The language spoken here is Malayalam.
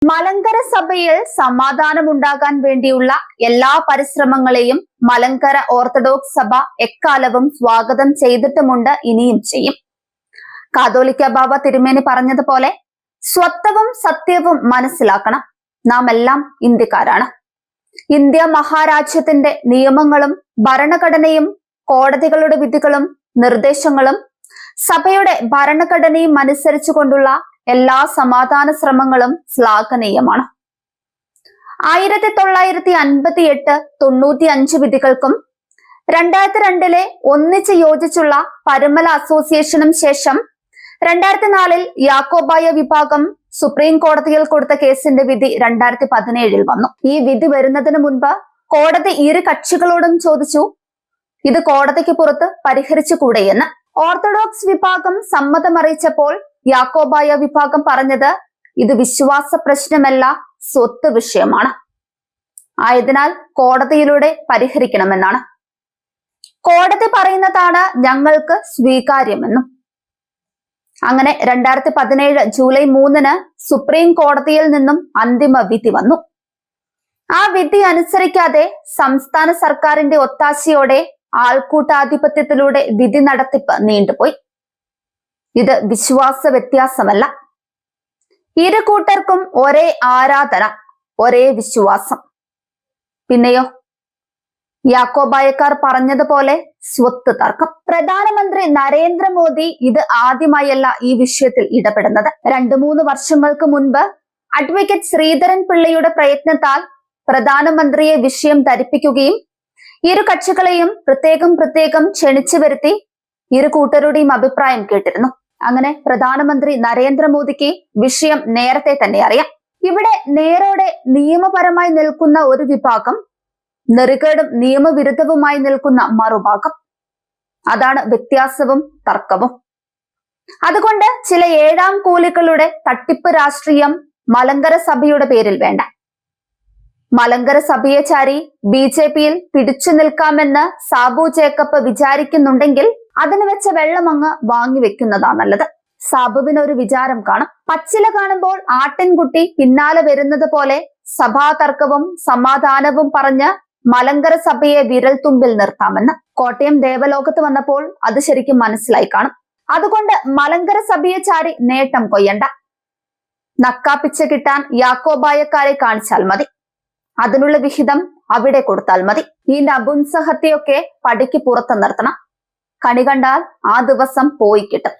മലങ്കര സഭയിൽ സമാധാനമുണ്ടാകാൻ വേണ്ടിയുള്ള എല്ലാ പരിശ്രമങ്ങളെയും മലങ്കര ഓർത്തഡോക്സ് സഭ എക്കാലവും സ്വാഗതം ചെയ്തിട്ടുമുണ്ട്, ഇനിയും ചെയ്യും. കാതോലിക്ക ബാബ തിരുമേനി പറഞ്ഞതുപോലെ സ്വത്വവും സത്യവും മനസ്സിലാക്കണം. നാം എല്ലാം ഇന്ത്യക്കാരാണ്. ഇന്ത്യ മഹാരാജ്യത്തിന്റെ നിയമങ്ങളും ഭരണഘടനയും കോടതികളുടെ വിധികളും നിർദ്ദേശങ്ങളും സഭയുടെ ഭരണഘടനയും അനുസരിച്ചുകൊണ്ടുള്ള എല്ലാ സമാധാന ശ്രമങ്ങളും ശ്ലാഘനീയമാണ്. 1958 95 വിധികൾക്കും 2002 ഒന്നിച്ച് യോജിച്ചുള്ള പരുമല അസോസിയേഷനും ശേഷം 2004 യാക്കോബായ വിഭാഗം സുപ്രീം കോടതിയിൽ കൊടുത്ത കേസിന്റെ വിധി 2017 വന്നു. ഈ വിധി വരുന്നതിന് മുൻപ് കോടതി ഇരു കക്ഷികളോടും ചോദിച്ചു, ഇത് കോടതിക്ക് പുറത്ത് പരിഹരിച്ചുകൂടെയെന്ന്. ഓർത്തഡോക്സ് വിഭാഗം സമ്മതമറിയിച്ചപ്പോൾ യാക്കോബായ വിഭാഗം പറഞ്ഞത് ഇത് വിശ്വാസ പ്രശ്നമല്ല, സ്വത്ത് വിഷയമാണ്, ആയതിനാൽ കോടതിയിലൂടെ പരിഹരിക്കണമെന്നാണ്. കോടതി പറയുന്നതാണ് ഞങ്ങൾക്ക് സ്വീകാര്യമെന്നും. അങ്ങനെ 2017 ജൂലൈ 3 സുപ്രീം കോടതിയിൽ നിന്നും അന്തിമ വിധി വന്നു. ആ വിധി അനുസരിക്കാതെ സംസ്ഥാന സർക്കാരിന്റെ ഒത്താശയോടെ ആൾക്കൂട്ടാധിപത്യത്തിലൂടെ വിധി നടത്തിപ്പ് നീണ്ടുപോയി. ഇത് വിശ്വാസ വ്യത്യാസമല്ല. ഇരു കൂട്ടർക്കും ഒരേ ആരാധന, ഒരേ വിശ്വാസം. പിന്നെയോ യാക്കോബായക്കാർ പറഞ്ഞതുപോലെ സ്വത്ത് തർക്കം. പ്രധാനമന്ത്രി നരേന്ദ്രമോദി ഇത് ആദ്യമായല്ല ഈ വിഷയത്തിൽ ഇടപെടുന്നത്. 2-3 വർഷങ്ങൾക്ക് മുൻപ് അഡ്വക്കേറ്റ് ശ്രീധരൻ പിള്ളയുടെ പ്രയത്നത്താൽ പ്രധാനമന്ത്രിയെ വിഷയം ധരിപ്പിക്കുകയും ഇരു കക്ഷികളെയും പ്രത്യേകം ക്ഷണിച്ചു വരുത്തി ഇരു കൂട്ടരുടെയും അഭിപ്രായം കേട്ടിരുന്നു. അങ്ങനെ പ്രധാനമന്ത്രി നരേന്ദ്രമോദിക്ക് വിഷയം നേരത്തെ തന്നെ അറിയാം. ഇവിടെ നേരോടെ നിയമപരമായി നിൽക്കുന്ന ഒരു വിഭാഗം, നെറുകേടും നിയമവിരുദ്ധവുമായി നിൽക്കുന്ന മറുഭാഗം. അതാണ് വ്യത്യാസവും തർക്കവും. അതുകൊണ്ട് ചില ഏഴാം കൂലികളുടെ തട്ടിപ്പ് രാഷ്ട്രീയം മലങ്കര സഭയുടെ പേരിൽ വേണ്ട. മലങ്കര സഭയെ ചാരി BJP-യിൽ പിടിച്ചു നിൽക്കാമെന്ന് സാബു ജേക്കബ് വിചാരിക്കുന്നുണ്ടെങ്കിൽ അതിന് വെച്ച വെള്ളം അങ്ങ് വാങ്ങിവെക്കുന്നതാ നല്ലത്. സാബുവിനൊരു വിചാരം കാണും. പച്ചില കാണുമ്പോൾ ആട്ടിൻകുട്ടി പിന്നാലെ വരുന്നത് പോലെ സഭാതർക്കവും സമാധാനവും പറഞ്ഞ് മലങ്കര സഭയെ വിരൽ തുമ്പിൽ നിർത്താമെന്ന് കോട്ടയം ദേവലോകത്ത് വന്നപ്പോൾ അത് ശരിക്കും മനസ്സിലായി കാണും. അതുകൊണ്ട് മലങ്കര സഭയെ ചാരി നേട്ടം കൊയ്യണ്ട. നക്കാപ്പിച്ച കിട്ടാൻ യാക്കോബായക്കാരെ കാണിച്ചാൽ മതി. അതിനുള്ള വിഹിതം അവിടെ കൊടുത്താൽ മതി. ഈ നപുംസഹത്തെയൊക്കെ പടിക്ക് പുറത്ത് നിർത്തണം. കണി കണ്ടാൽ ആ ദിവസം പോയി കിട്ടും.